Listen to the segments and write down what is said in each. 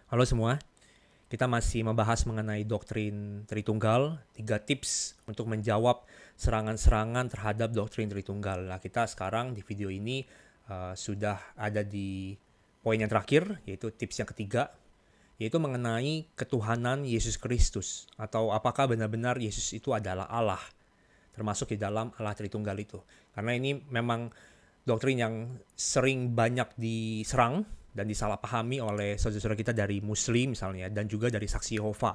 Halo semua, kita masih membahas mengenai doktrin Tritunggal, 3 tips untuk menjawab serangan-serangan terhadap doktrin Tritunggal. Nah, kita sekarang di video ini sudah ada di poin yang terakhir, yaitu tips yang ketiga, yaitu mengenai ketuhanan Yesus Kristus, atau apakah benar-benar Yesus itu adalah Allah, termasuk di dalam Allah Tritunggal itu. Karena ini memang doktrin yang sering banyak diserang dan disalahpahami oleh saudara-saudara kita dari Muslim misalnya, dan juga dari saksi Yehova.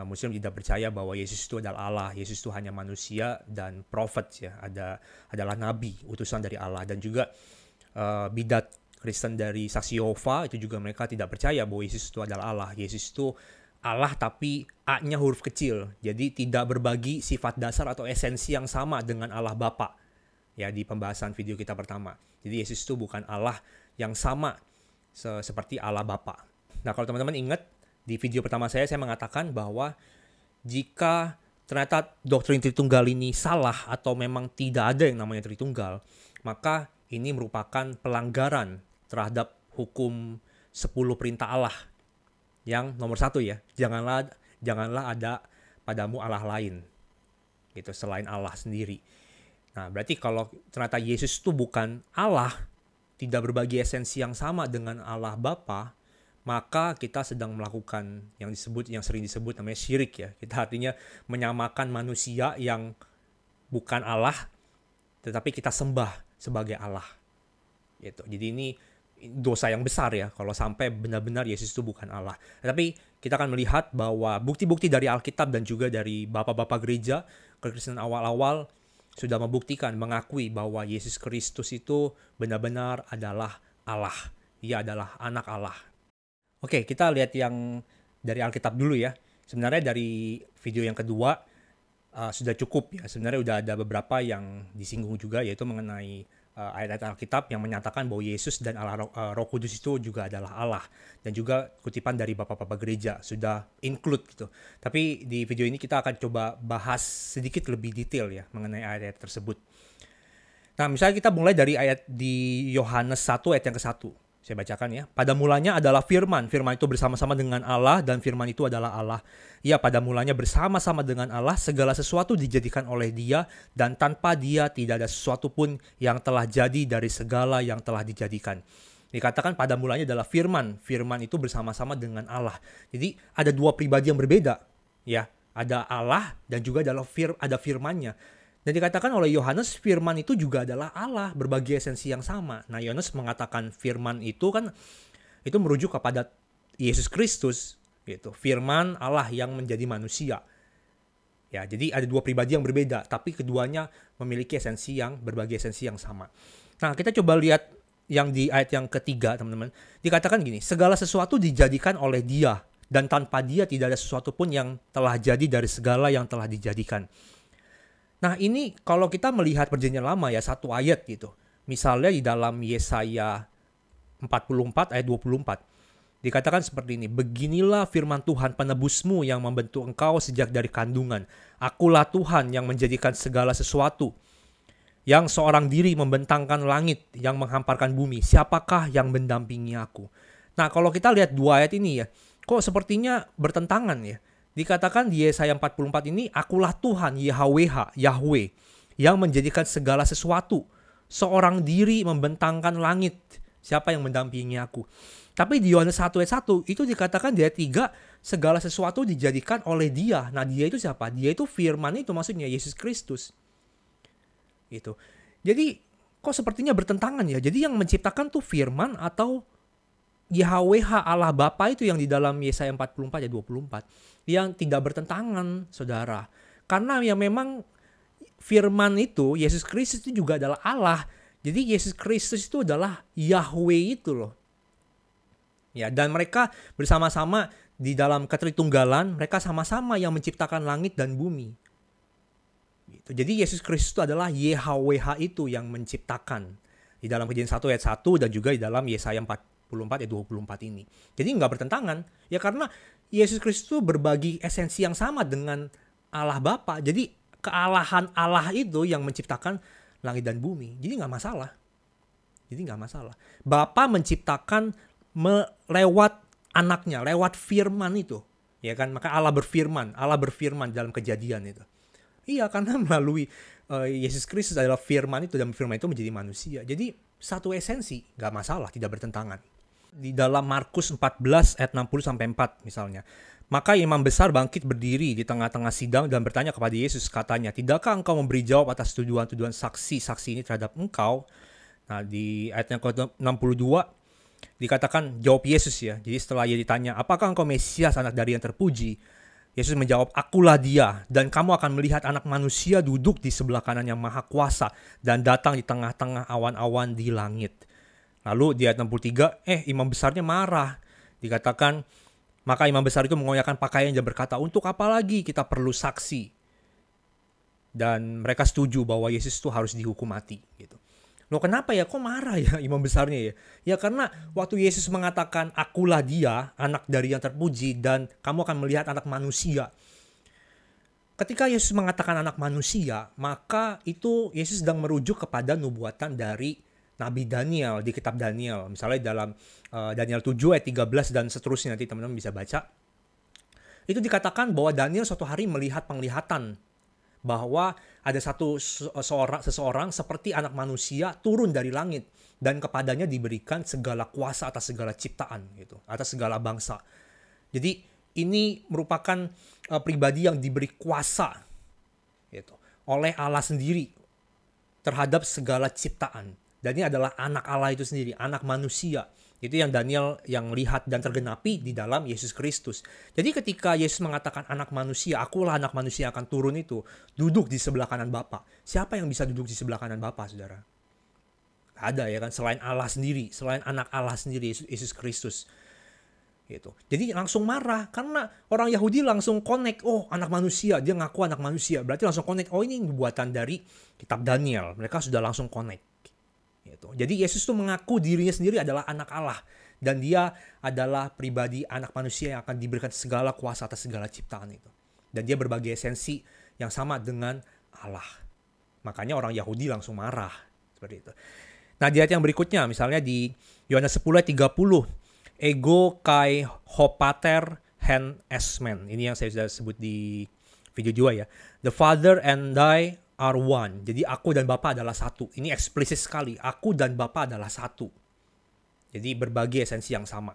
Muslim tidak percaya bahwa Yesus itu adalah Allah, Yesus itu hanya manusia dan prophet ya, adalah nabi, utusan dari Allah. Dan juga bidat Kristen dari saksi Yehova itu juga mereka tidak percaya bahwa Yesus itu adalah Allah. Yesus itu Allah tapi A-nya huruf kecil, jadi tidak berbagi sifat dasar atau esensi yang sama dengan Allah Bapa. Ya, di pembahasan video kita pertama. Jadi Yesus itu bukan Allah yang sama seperti Allah Bapa. Nah, kalau teman-teman ingat, di video pertama saya mengatakan bahwa jika ternyata doktrin Tritunggal ini salah atau memang tidak ada yang namanya Tritunggal, maka ini merupakan pelanggaran terhadap hukum 10 perintah Allah. Yang nomor 1 ya, janganlah ada padamu Allah lain, gitu, selain Allah sendiri. Nah, berarti kalau ternyata Yesus itu bukan Allah, tidak berbagi esensi yang sama dengan Allah Bapa, maka kita sedang melakukan yang sering disebut namanya syirik ya. Kita artinya menyamakan manusia yang bukan Allah, tetapi kita sembah sebagai Allah. Gitu. Jadi ini dosa yang besar ya kalau sampai benar-benar Yesus itu bukan Allah. Tapi kita akan melihat bahwa bukti-bukti dari Alkitab dan juga dari bapak-bapak gereja kekristenan awal-awal sudah membuktikan, mengakui bahwa Yesus Kristus itu benar-benar adalah Allah. Dia adalah anak Allah. Oke, kita lihat yang dari Alkitab dulu ya. Sebenarnya dari video yang kedua sudah cukup ya. Sebenarnya sudah ada beberapa yang disinggung juga, yaitu mengenai ayat-ayat Alkitab yang menyatakan bahwa Yesus dan Allah Roh Kudus itu juga adalah Allah, dan juga kutipan dari bapak-bapak gereja sudah include gitu. Tapi di video ini kita akan coba bahas sedikit lebih detail ya mengenai ayat-ayat tersebut. Nah, misalnya kita mulai dari ayat di Yohanes 1 ayat yang ke-1. Saya bacakan ya. Pada mulanya adalah firman. Firman itu bersama-sama dengan Allah dan firman itu adalah Allah. Ya, pada mulanya bersama-sama dengan Allah, segala sesuatu dijadikan oleh Dia, dan tanpa Dia tidak ada sesuatu pun yang telah jadi dari segala yang telah dijadikan. Dikatakan pada mulanya adalah firman. Firman itu bersama-sama dengan Allah. Jadi ada dua pribadi yang berbeda. Ya, ada Allah dan juga ada firmannya. Dan dikatakan oleh Yohanes, firman itu juga adalah Allah, berbagi esensi yang sama. Nah, Yohanes mengatakan firman itu kan itu merujuk kepada Yesus Kristus, gitu. Firman Allah yang menjadi manusia. Ya, jadi ada dua pribadi yang berbeda, tapi keduanya memiliki berbagi esensi yang sama. Nah, kita coba lihat yang di ayat yang ketiga, teman-teman. Dikatakan gini, segala sesuatu dijadikan oleh Dia, dan tanpa Dia tidak ada sesuatu pun yang telah jadi dari segala yang telah dijadikan. Nah, ini kalau kita melihat perjanjian lama ya, satu ayat gitu. Misalnya di dalam Yesaya 44 ayat 24. Dikatakan seperti ini, beginilah firman Tuhan penebusmu yang membentuk engkau sejak dari kandungan. Akulah Tuhan yang menjadikan segala sesuatu. Yang seorang diri membentangkan langit, yang menghamparkan bumi. Siapakah yang mendampingi aku? Nah, kalau kita lihat dua ayat ini ya, kok sepertinya bertentangan ya. Dikatakan di Yesaya 44 ini, akulah Tuhan Yahweh yang menjadikan segala sesuatu. Seorang diri membentangkan langit. Siapa yang mendampingi aku? Tapi di Yohanes 1 ayat 1 itu dikatakan di ayat 3, segala sesuatu dijadikan oleh Dia. Nah, Dia itu siapa? Dia itu firman, itu maksudnya Yesus Kristus. Gitu. Jadi kok sepertinya bertentangan ya. Jadi yang menciptakan tuh firman atau Yahweh Allah Bapa itu yang di dalam Yesaya 44 ayat 24, yang tidak bertentangan, saudara. Karena yang memang firman itu, Yesus Kristus itu juga adalah Allah. Jadi Yesus Kristus itu adalah Yahweh itu loh. Ya, dan mereka bersama-sama di dalam ketritunggalan, mereka sama-sama yang menciptakan langit dan bumi. Gitu. Jadi Yesus Kristus itu adalah YHWH itu yang menciptakan. Di dalam Kejadian 1 ayat 1 dan juga di dalam Yesaya 44 ayat 24 ini. Jadi nggak bertentangan. Ya karena Yesus Kristus berbagi esensi yang sama dengan Allah Bapa. Jadi kealahan Allah itu yang menciptakan langit dan bumi. Jadi nggak masalah. Bapa menciptakan lewat anaknya lewat firman itu. Ya kan? Maka Allah berfirman dalam Kejadian itu. Iya, karena melalui Yesus Kristus adalah firman itu, dan firman itu menjadi manusia. Jadi satu esensi, nggak masalah, tidak bertentangan. Di dalam Markus 14 ayat 60-4 misalnya. Maka imam besar bangkit berdiri di tengah-tengah sidang dan bertanya kepada Yesus, katanya, tidakkah engkau memberi jawab atas tuduhan-tuduhan saksi-saksi ini terhadap engkau? Nah, di ayat yang ke-62 dikatakan jawab Yesus ya. Jadi setelah ia ditanya, apakah engkau Mesias, anak dari yang terpuji? Yesus menjawab, akulah dia, dan kamu akan melihat anak manusia duduk di sebelah kanan yang maha kuasa dan datang di tengah-tengah awan-awan di langit. Lalu di ayat 63, imam besarnya marah. Dikatakan, maka imam besar itu mengoyakkan pakaian dan berkata, untuk apa lagi kita perlu saksi? Dan mereka setuju bahwa Yesus itu harus dihukum mati. Gitu. Loh, kenapa ya? Kok marah ya imam besarnya ya? Ya karena waktu Yesus mengatakan, akulah dia, anak dari yang terpuji, dan kamu akan melihat anak manusia. Ketika Yesus mengatakan anak manusia, maka itu Yesus sedang merujuk kepada nubuatan dari Nabi Daniel di kitab Daniel. Misalnya dalam Daniel 7 ayat 13 dan seterusnya, nanti teman-teman bisa baca. Itu dikatakan bahwa Daniel suatu hari melihat penglihatan bahwa ada seseorang seperti anak manusia turun dari langit dan kepadanya diberikan segala kuasa atas segala ciptaan, gitu, atas segala bangsa. Jadi ini merupakan pribadi yang diberi kuasa, gitu, oleh Allah sendiri terhadap segala ciptaan. Dan ini adalah anak Allah itu sendiri, anak manusia. Itu yang Daniel yang lihat dan tergenapi di dalam Yesus Kristus. Jadi ketika Yesus mengatakan anak manusia, akulah anak manusia akan turun itu, duduk di sebelah kanan Bapa. Siapa yang bisa duduk di sebelah kanan Bapa, saudara? Ada ya kan, selain Allah sendiri, selain anak Allah sendiri, Yesus Kristus. Gitu. Jadi langsung marah karena orang Yahudi langsung connect, oh anak manusia, dia ngaku anak manusia. Berarti langsung connect, oh ini buatan dari kitab Daniel. Mereka sudah langsung connect. Gitu. Jadi Yesus tuh mengaku dirinya sendiri adalah anak Allah, dan dia adalah pribadi anak manusia yang akan diberikan segala kuasa atas segala ciptaan itu. Dan dia berbagi esensi yang sama dengan Allah. Makanya orang Yahudi langsung marah seperti itu. Nah, di ayat yang berikutnya, misalnya di Yohanes 10 ayat 30, ego kai hopater hen esmen. Ini yang saya sudah sebut di video 2 ya. The Father and I are one. Jadi aku dan Bapa adalah satu. Ini eksplisit sekali. Aku dan Bapa adalah satu. Jadi berbagi esensi yang sama.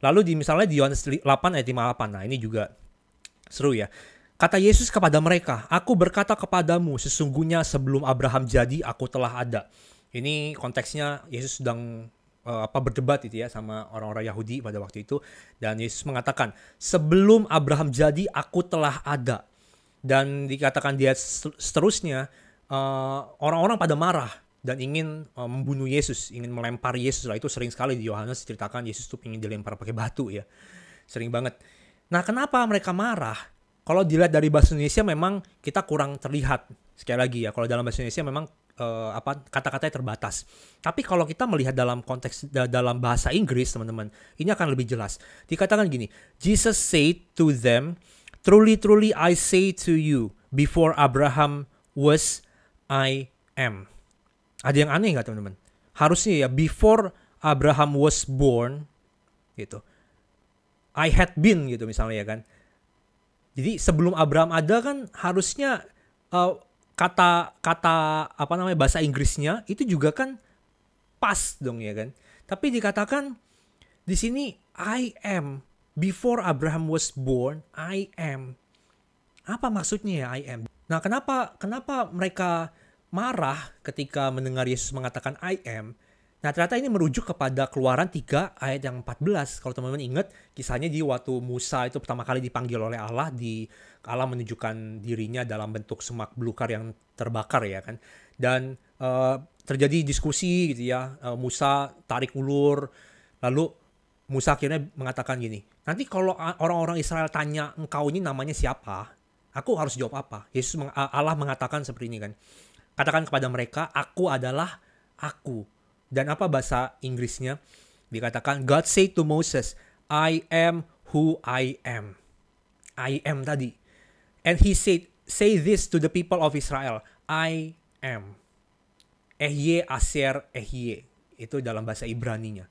Lalu misalnya di Yohanes 8 ayat 58. Nah, ini juga seru ya. Kata Yesus kepada mereka, aku berkata kepadamu, sesungguhnya sebelum Abraham jadi, aku telah ada. Ini konteksnya Yesus sedang berdebat itu ya sama orang-orang Yahudi pada waktu itu. Dan Yesus mengatakan, sebelum Abraham jadi, aku telah ada. Dan dikatakan dia seterusnya, orang-orang pada marah dan ingin membunuh Yesus, ingin melempar Yesus. Lah, itu sering sekali di Yohanes diceritakan Yesus tuh ingin dilempar pakai batu ya. Sering banget. Nah, kenapa mereka marah? Kalau dilihat dari bahasa Indonesia memang kita kurang terlihat. Sekali lagi ya, kalau dalam bahasa Indonesia memang kata-katanya terbatas. Tapi kalau kita melihat dalam konteks dalam bahasa Inggris, teman-teman, ini akan lebih jelas. Dikatakan gini, Jesus said to them, truly, truly, I say to you, before Abraham was, I am. Ada yang aneh nggak, teman-teman? Harusnya ya, before Abraham was born, gitu. I had been, gitu misalnya ya kan. Jadi sebelum Abraham ada kan harusnya kata bahasa Inggrisnya itu juga kan pas dong ya kan. Tapi dikatakan di sini I am. Before Abraham was born, I am. Apa maksudnya ya I am? Nah, kenapa mereka marah ketika mendengar Yesus mengatakan I am? Nah, ternyata ini merujuk kepada Keluaran 3 ayat yang 14. Kalau teman-teman ingat, kisahnya di waktu Musa itu pertama kali dipanggil oleh Allah, Allah menunjukkan dirinya dalam bentuk semak belukar yang terbakar ya kan. Dan terjadi diskusi gitu ya. Musa tarik ulur, lalu Musa akhirnya mengatakan gini, nanti kalau orang-orang Israel tanya engkau ini namanya siapa, aku harus jawab apa? Allah mengatakan seperti ini kan. Katakan kepada mereka, aku adalah aku. Dan apa bahasa Inggrisnya? Dikatakan, God said to Moses, I am who I am. I am tadi. And he said, say this to the people of Israel, I am. Ehye aser ehye. Itu dalam bahasa Ibraninya.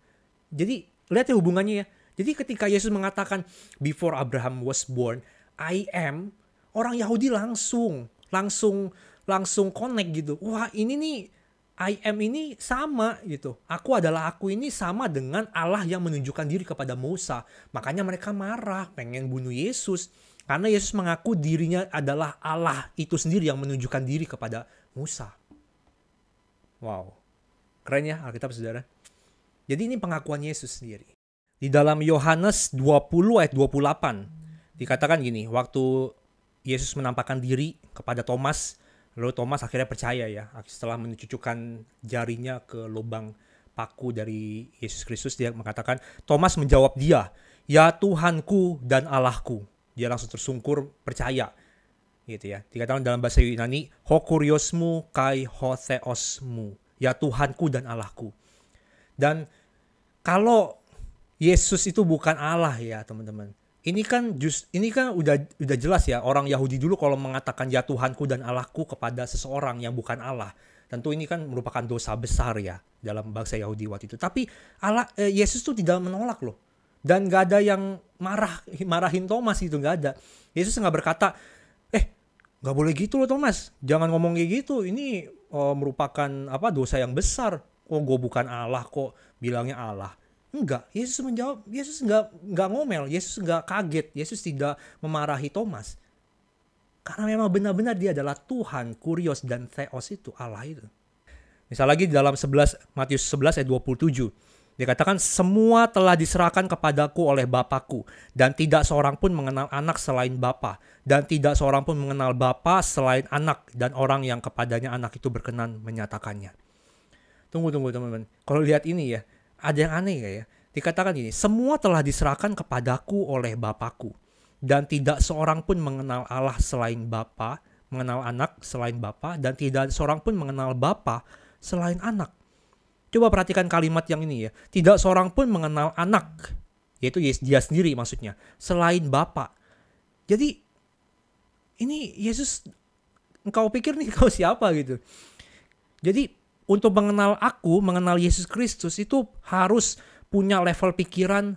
Jadi, lihat ya hubungannya ya. Jadi ketika Yesus mengatakan before Abraham was born, I am, orang Yahudi langsung connect gitu. Wah, ini nih I am ini sama gitu. Aku adalah aku ini sama dengan Allah yang menunjukkan diri kepada Musa. Makanya mereka marah, pengen bunuh Yesus. Karena Yesus mengaku dirinya adalah Allah itu sendiri yang menunjukkan diri kepada Musa. Wow, keren ya Alkitab, saudara. Jadi ini pengakuan Yesus sendiri. Di dalam Yohanes 20 ayat 28, dikatakan gini, waktu Yesus menampakkan diri kepada Thomas, lalu Thomas akhirnya percaya ya, setelah mencucukkan jarinya ke lubang paku dari Yesus Kristus, dia mengatakan, Thomas menjawab dia, ya Tuhanku dan Allahku. Dia langsung tersungkur percaya, gitu ya. Dikatakan dalam bahasa Yunani, ho kuriosmu kai ho theosmu, ya Tuhanku dan Allahku. Dan kalau Yesus itu bukan Allah ya teman-teman, ini kan udah jelas ya, orang Yahudi dulu kalau mengatakan ya Tuhanku dan Allahku kepada seseorang yang bukan Allah, tentu ini kan merupakan dosa besar ya dalam bangsa Yahudi waktu itu. Tapi Yesus tuh tidak menolak loh. Dan gak ada yang marahin Thomas itu, gak ada. Yesus gak berkata, gak boleh gitu loh Thomas, jangan ngomong kayak gitu, ini merupakan dosa yang besar. Kok gue bukan Allah kok bilangnya Allah. Enggak, Yesus menjawab, Yesus nggak ngomel, Yesus nggak kaget, Yesus tidak memarahi Thomas. Karena memang benar-benar dia adalah Tuhan, Kurios dan Theos itu, Allah itu. Misal lagi di dalam Matius 11 ayat 27, dikatakan semua telah diserahkan kepadaku oleh Bapakku, dan tidak seorang pun mengenal anak selain Bapa, dan tidak seorang pun mengenal Bapa selain anak, dan orang yang kepadanya anak itu berkenan menyatakannya. Tunggu teman-teman, kalau lihat ini ya, ada yang aneh ya. Dikatakan gini, semua telah diserahkan kepadaku oleh Bapakku, dan tidak seorang pun mengenal Allah selain Bapa, mengenal anak selain Bapa, dan tidak seorang pun mengenal Bapa selain anak. Coba perhatikan kalimat yang ini ya. Tidak seorang pun mengenal anak, yaitu dia sendiri maksudnya, selain Bapa. Jadi ini Yesus, engkau pikir nih kau siapa gitu. Jadi untuk mengenal aku, mengenal Yesus Kristus itu harus punya level pikiran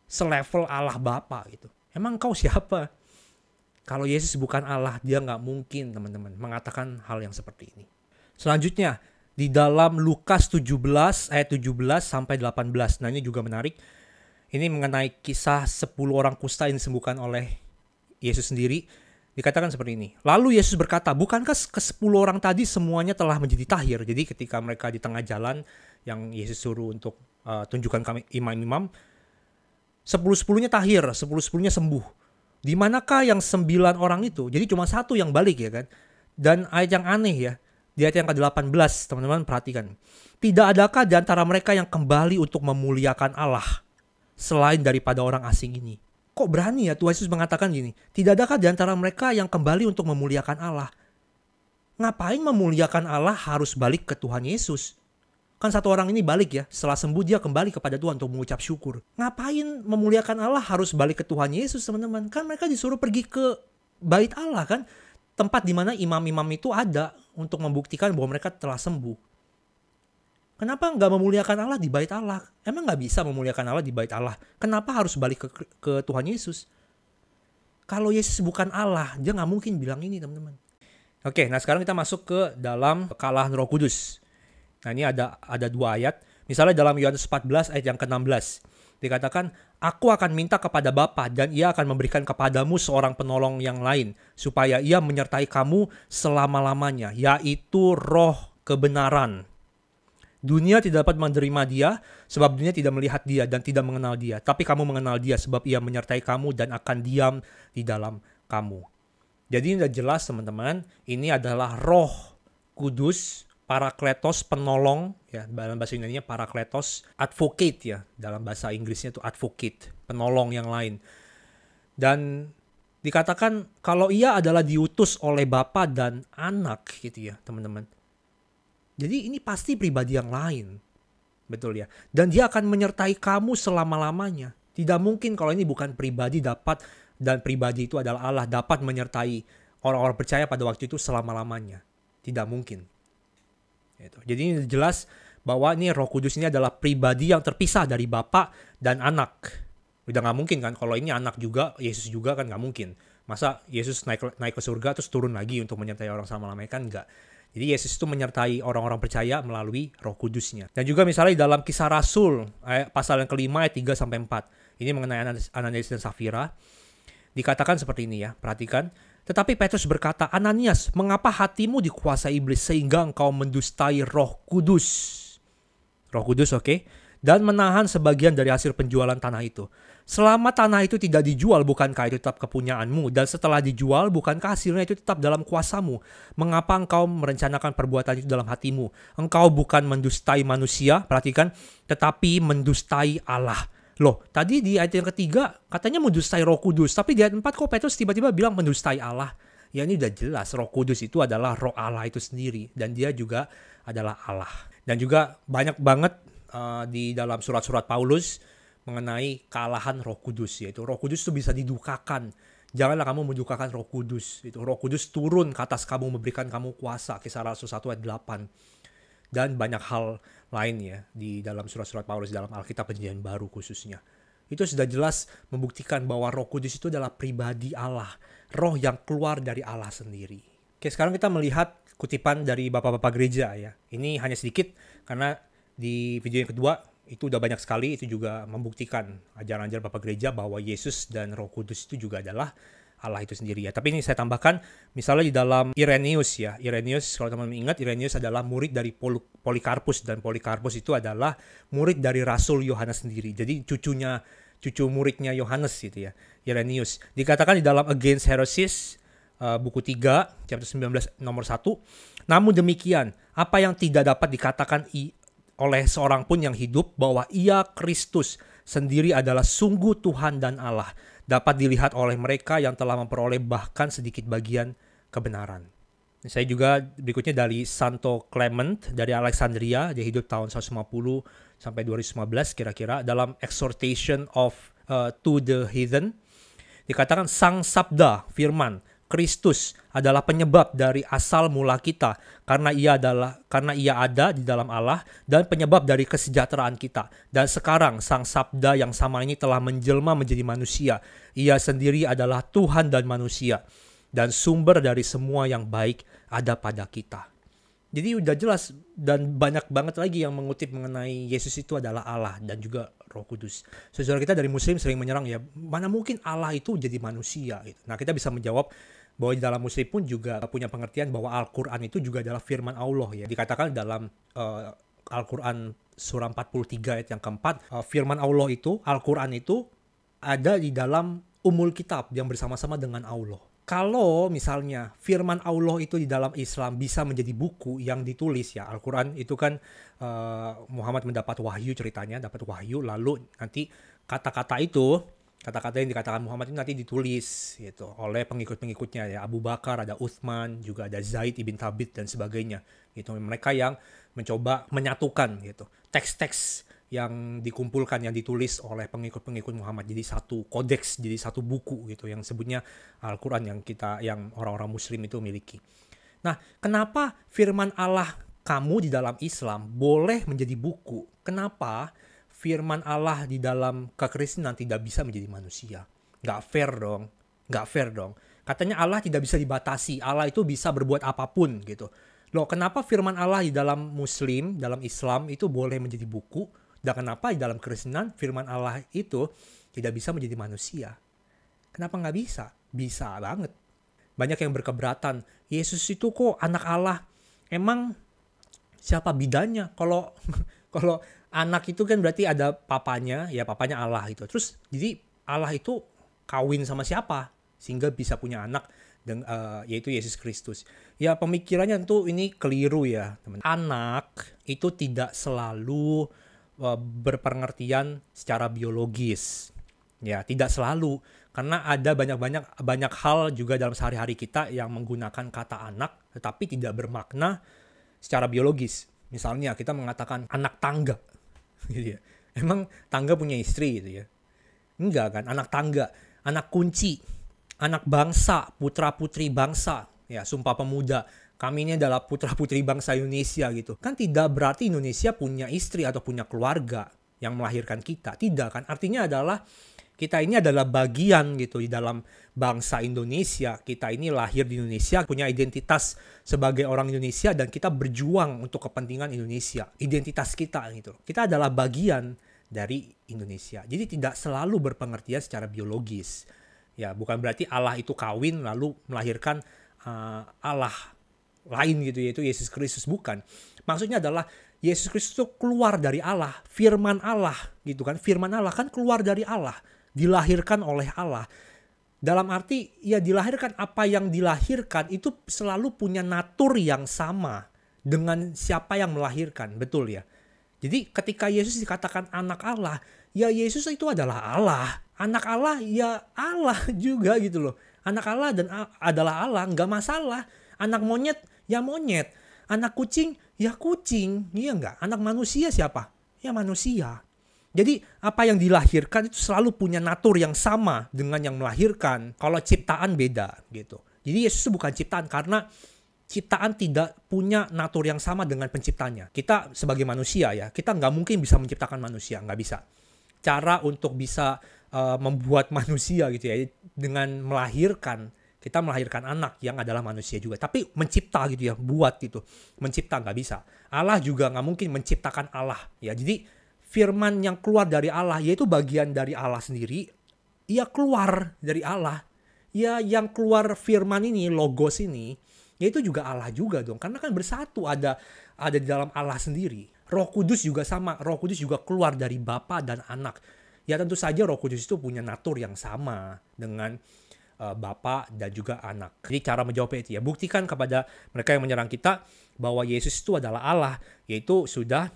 selevel Allah Bapa gitu. Emang engkau siapa? Kalau Yesus bukan Allah, dia nggak mungkin teman-teman mengatakan hal yang seperti ini. Selanjutnya, di dalam Lukas 17 ayat 17 sampai 18. Nah, ini juga menarik. Ini mengenai kisah 10 orang kusta yang disembuhkan oleh Yesus sendiri. Dikatakan seperti ini. Lalu Yesus berkata, bukankah ke-10 orang tadi semuanya telah menjadi tahir? Jadi ketika mereka di tengah jalan yang Yesus suruh untuk tunjukkan kami imam-imam, 10-10-nya tahir, 10-10-nya sembuh. Di manakah yang 9 orang itu? Jadi cuma 1 yang balik ya kan. Dan ayat yang aneh ya, di ayat yang ke-18, teman-teman perhatikan. Tidak adakah di antara mereka yang kembali untuk memuliakan Allah selain daripada orang asing ini? Kok berani ya Tuhan Yesus mengatakan gini? Tidak adakah di antara mereka yang kembali untuk memuliakan Allah? Ngapain memuliakan Allah harus balik ke Tuhan Yesus? Kan 1 orang ini balik ya, setelah sembuh dia kembali kepada Tuhan untuk mengucap syukur. Ngapain memuliakan Allah harus balik ke Tuhan Yesus teman-teman? Kan mereka disuruh pergi ke bait Allah kan? Tempat di mana imam-imam itu ada untuk membuktikan bahwa mereka telah sembuh. Kenapa nggak memuliakan Allah di bait Allah? Emang nggak bisa memuliakan Allah di bait Allah? Kenapa harus balik ke Tuhan Yesus? Kalau Yesus bukan Allah, dia nggak mungkin bilang ini teman-teman. Oke, nah sekarang kita masuk ke dalam kekalahan Roh Kudus. Nah ini ada 2 ayat. Misalnya dalam Yohanes 14 ayat yang ke-16. Dikatakan, aku akan minta kepada Bapa dan ia akan memberikan kepadamu seorang penolong yang lain, supaya ia menyertai kamu selama-lamanya, yaitu Roh kebenaran. Dunia tidak dapat menerima dia, sebab dunia tidak melihat dia dan tidak mengenal dia. Tapi kamu mengenal dia, sebab ia menyertai kamu dan akan diam di dalam kamu. Jadi ini sudah jelas teman-teman, ini adalah Roh Kudus, Parakletos, penolong, ya dalam bahasa Yunani-nya Parakletos, advocate ya, dalam bahasa Inggrisnya itu advocate, penolong yang lain. Dan dikatakan kalau ia adalah diutus oleh Bapa dan Anak gitu ya teman-teman. Jadi ini pasti pribadi yang lain, betul ya. Dan dia akan menyertai kamu selama-lamanya. Tidak mungkin kalau ini bukan pribadi dapat, dan pribadi itu adalah Allah, dapat menyertai orang-orang percaya pada waktu itu selama-lamanya. Tidak mungkin. Jadi ini jelas bahwa ini Roh Kudus ini adalah pribadi yang terpisah dari Bapa dan Anak. Udah nggak mungkin kan, kalau ini anak juga, Yesus juga kan nggak mungkin. Masa Yesus naik ke surga terus turun lagi untuk menyertai orang selama-lamanya, kan nggak. Jadi Yesus itu menyertai orang-orang percaya melalui Roh Kudusnya. Dan juga misalnya dalam Kisah Rasul pasal yang kelima ayat 3-4. Ini mengenai Ananias dan Safira. Dikatakan seperti ini ya, perhatikan. Tetapi Petrus berkata, Ananias, mengapa hatimu dikuasai iblis sehingga engkau mendustai Roh Kudus? Roh Kudus, oke? Dan menahan sebagian dari hasil penjualan tanah itu. Selama tanah itu tidak dijual, bukankah itu tetap kepunyaanmu? Dan setelah dijual, bukankah hasilnya itu tetap dalam kuasamu? Mengapa engkau merencanakan perbuatan itu dalam hatimu? Engkau bukan mendustai manusia, perhatikan, tetapi mendustai Allah. Loh, tadi di ayat yang ketiga katanya mendustai Roh Kudus, tapi di ayat 4 kok Petrus tiba-tiba bilang mendustai Allah? Ya ini udah jelas, Roh Kudus itu adalah Roh Allah itu sendiri, dan dia juga adalah Allah. Dan juga banyak banget di dalam surat-surat Paulus mengenai kealahan Roh Kudus, yaitu Roh Kudus itu bisa didukakan. Janganlah kamu mendukakan Roh Kudus. Itu Roh Kudus turun ke atas kamu, memberikan kamu kuasa. Kisah Rasul 1 ayat 8. Dan banyak hal lain ya di dalam surat-surat Paulus dalam Alkitab Perjanjian Baru khususnya. Itu sudah jelas membuktikan bahwa Roh Kudus itu adalah pribadi Allah, roh yang keluar dari Allah sendiri. Oke, sekarang kita melihat kutipan dari bapak-bapak gereja ya. Ini hanya sedikit karena di video yang kedua itu udah banyak sekali, itu juga membuktikan ajaran-ajaran bapak gereja bahwa Yesus dan Roh Kudus itu juga adalah Allah itu sendiri ya. Tapi ini saya tambahkan, misalnya di dalam Irenaeus ya. Irenaeus, kalau teman-teman ingat, Irenaeus adalah murid dari Polikarpus, dan Polikarpus itu adalah murid dari Rasul Yohanes sendiri. Jadi cucu muridnya Yohanes gitu ya, Irenaeus. Dikatakan di dalam Against Heresies, buku 3, chapter 19 nomor 1. Namun demikian, apa yang tidak dapat dikatakan oleh seorang pun yang hidup bahwa ia Kristus sendiri adalah sungguh Tuhan dan Allah, dapat dilihat oleh mereka yang telah memperoleh bahkan sedikit bagian kebenaran. Saya juga berikutnya dari Santo Clement dari Alexandria, dia hidup tahun 150 sampai 215 kira-kira, dalam Exhortation of to the Heathen. Dikatakan Sang Sabda, firman, Kristus adalah penyebab dari asal mula kita, karena ia ada di dalam Allah, dan penyebab dari kesejahteraan kita. Dan sekarang Sang Sabda yang sama ini telah menjelma menjadi manusia. Ia sendiri adalah Tuhan dan manusia, dan sumber dari semua yang baik ada pada kita. Jadi udah jelas, dan banyak banget lagi yang mengutip mengenai Yesus itu adalah Allah dan juga Roh Kudus. Saudara kita dari Muslim sering menyerang ya, mana mungkin Allah itu jadi manusia gitu. Nah, kita bisa menjawab bahwa di dalam Muslim pun juga punya pengertian bahwa Al-Quran itu juga adalah firman Allah ya. Dikatakan dalam Al-Quran surah 43 ayat yang keempat, firman Allah itu, Al-Quran itu ada di dalam umul kitab yang bersama-sama dengan Allah. Kalau misalnya firman Allah itu di dalam Islam bisa menjadi buku yang ditulis ya, Al-Quran itu kan Muhammad mendapat wahyu, ceritanya dapat wahyu, lalu nanti kata-kata yang dikatakan Muhammad itu nanti ditulis gitu oleh pengikut-pengikutnya ya, Abu Bakar, ada Uthman, juga ada Zaid ibn Thabit dan sebagainya gitu. Mereka yang mencoba menyatukan gitu teks-teks yang dikumpulkan, yang ditulis oleh pengikut-pengikut Muhammad jadi satu kodeks, jadi satu buku gitu yang sebutnya Al-Quran yang orang-orang Muslim itu miliki. Nah, kenapa firman Allah kamu di dalam Islam boleh menjadi buku? Kenapa firman Allah di dalam kekristenan tidak bisa menjadi manusia? Nggak fair dong. Katanya Allah tidak bisa dibatasi, Allah itu bisa berbuat apapun gitu. Loh, kenapa firman Allah di dalam Muslim, dalam Islam itu boleh menjadi buku, dan kenapa di dalam kekristenan firman Allah itu tidak bisa menjadi manusia? Kenapa nggak bisa? Bisa banget. Banyak yang berkeberatan, Yesus itu kok anak Allah. Emang siapa bidannya? Kalau anak itu kan berarti ada papanya, ya papanya Allah itu. Terus jadi Allah itu kawin sama siapa sehingga bisa punya anak, yaitu Yesus Kristus. Ya pemikirannya tentu ini keliru ya teman. Anak itu tidak selalu berpengertian secara biologis. Ya, tidak selalu. Karena ada banyak hal juga dalam sehari-hari kita yang menggunakan kata anak tetapi tidak bermakna secara biologis. Misalnya kita mengatakan anak tangga gitu ya. Emang tangga punya istri gitu ya? Enggak kan, anak tangga, anak kunci, anak bangsa, putra-putri bangsa. Ya, Sumpah Pemuda, kami ini adalah putra-putri bangsa Indonesia gitu. Kan tidak berarti Indonesia punya istri atau punya keluarga yang melahirkan kita. Tidak kan, artinya adalah Kita ini adalah bagian gitu di dalam bangsa Indonesia. Kita ini lahir di Indonesia, punya identitas sebagai orang Indonesia, dan kita berjuang untuk kepentingan Indonesia. Identitas kita gitu. Kita adalah bagian dari Indonesia. Jadi tidak selalu berpengertian secara biologis. Ya, bukan berarti Allah itu kawin lalu melahirkan Allah lain gitu, yaitu Yesus Kristus. Bukan. Maksudnya adalah Yesus Kristus itu keluar dari Allah, firman Allah gitu kan. Firman Allah kan keluar dari Allah, dilahirkan oleh Allah. Dalam arti ya dilahirkan, apa yang dilahirkan itu selalu punya natur yang sama dengan siapa yang melahirkan, betul ya. Jadi ketika Yesus dikatakan anak Allah, ya Yesus itu adalah Allah. Anak Allah ya Allah juga gitu loh. Anak Allah dan adalah Allah, nggak masalah. Anak monyet ya monyet. Anak kucing ya kucing, iya nggak? Anak manusia siapa? Ya manusia. Jadi apa yang dilahirkan itu selalu punya natur yang sama dengan yang melahirkan. Kalau ciptaan beda gitu. Jadi Yesus itu bukan ciptaan, karena ciptaan tidak punya natur yang sama dengan penciptanya. Kita sebagai manusia ya, kita nggak mungkin bisa menciptakan manusia, nggak bisa. Cara untuk bisa membuat manusia gitu ya, dengan melahirkan, kita melahirkan anak yang adalah manusia juga. Tapi mencipta gitu ya, buat gitu. Mencipta nggak bisa. Allah juga nggak mungkin menciptakan Allah ya. Jadi firman yang keluar dari Allah, yaitu bagian dari Allah sendiri, ya keluar dari Allah. Ya yang keluar firman ini, logos ini, yaitu juga Allah juga dong. Karena kan bersatu, ada di dalam Allah sendiri. Roh Kudus juga sama. Roh Kudus juga keluar dari Bapa dan Anak. Ya tentu saja Roh Kudus itu punya natur yang sama dengan Bapa dan juga Anak. Jadi cara menjawabnya itu ya, buktikan kepada mereka yang menyerang kita bahwa Yesus itu adalah Allah, yaitu sudah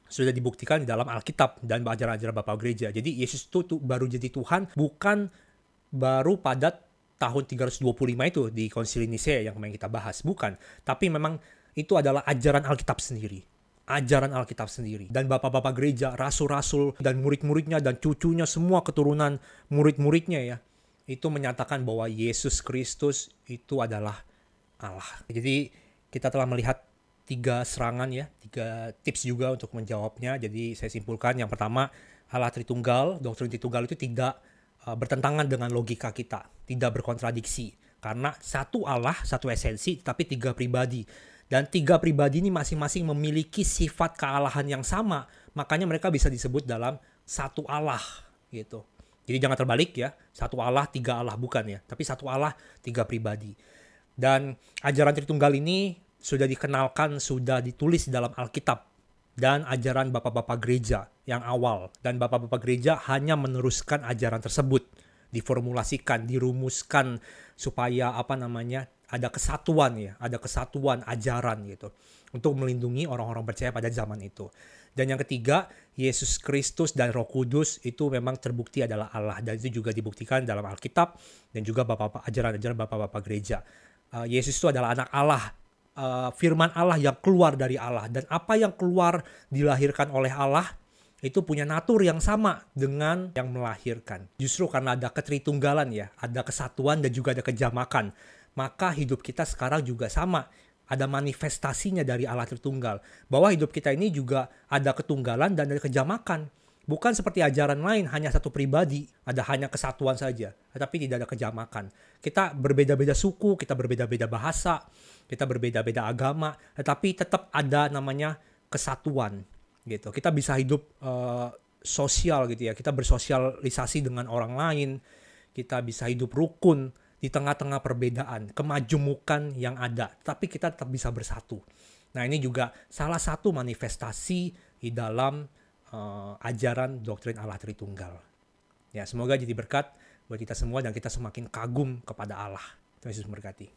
dibuktikan di dalam Alkitab dan ajaran-ajaran Bapak Gereja. Jadi Yesus itu baru jadi Tuhan bukan baru pada tahun 325 itu di Konsili Nisea yang kemarin kita bahas. Bukan. Tapi memang itu adalah ajaran Alkitab sendiri. Ajaran Alkitab sendiri. Dan Bapak-Bapak Gereja, rasul-rasul, dan murid-muridnya, dan cucunya, semua keturunan murid-muridnya ya, itu menyatakan bahwa Yesus Kristus itu adalah Allah. Jadi kita telah melihat 3 serangan ya, 3 tips juga untuk menjawabnya. Jadi saya simpulkan, yang pertama, Allah Tritunggal, doktrin Tritunggal itu tidak bertentangan dengan logika kita, tidak berkontradiksi. Karena satu Allah, satu esensi, tapi 3 pribadi. Dan 3 pribadi ini masing-masing memiliki sifat kealahan yang sama, makanya mereka bisa disebut dalam satu Allah gitu. Jadi jangan terbalik ya, satu Allah, 3 Allah, bukan ya, tapi satu Allah, 3 pribadi. Dan ajaran Tritunggal ini sudah dikenalkan, sudah ditulis dalam Alkitab dan ajaran Bapak-Bapak Gereja yang awal. Dan Bapak-Bapak Gereja hanya meneruskan ajaran tersebut, diformulasikan, dirumuskan supaya ada kesatuan ya, ada kesatuan ajaran gitu untuk melindungi orang-orang percaya pada zaman itu. Dan yang ketiga, Yesus Kristus dan Roh Kudus itu memang terbukti adalah Allah, dan itu juga dibuktikan dalam Alkitab dan juga ajaran-ajaran Bapak-Bapak Gereja. Yesus itu adalah anak Allah, firman Allah yang keluar dari Allah, dan apa yang keluar dilahirkan oleh Allah itu punya natur yang sama dengan yang melahirkan. Justru karena ada ketritunggalan ya, ada kesatuan dan juga ada kejamakan, maka hidup kita sekarang juga sama. Ada manifestasinya dari Allah Tritunggal. Bahwa hidup kita ini juga ada ketunggalan dan ada kejamakan. Bukan seperti ajaran lain, hanya satu pribadi, ada hanya kesatuan saja, tapi tidak ada kejamakan. Kita berbeda-beda suku, kita berbeda-beda bahasa, kita berbeda-beda agama, tetapi tetap ada namanya kesatuan gitu. Kita bisa hidup sosial gitu ya, kita bersosialisasi dengan orang lain, kita bisa hidup rukun di tengah-tengah perbedaan, kemajemukan yang ada, tapi kita tetap bisa bersatu. Nah, ini juga salah satu manifestasi di dalam ajaran doktrin Allah Tritunggal. Ya, semoga jadi berkat buat kita semua dan kita semakin kagum kepada Allah. Tuhan Yesus memberkati.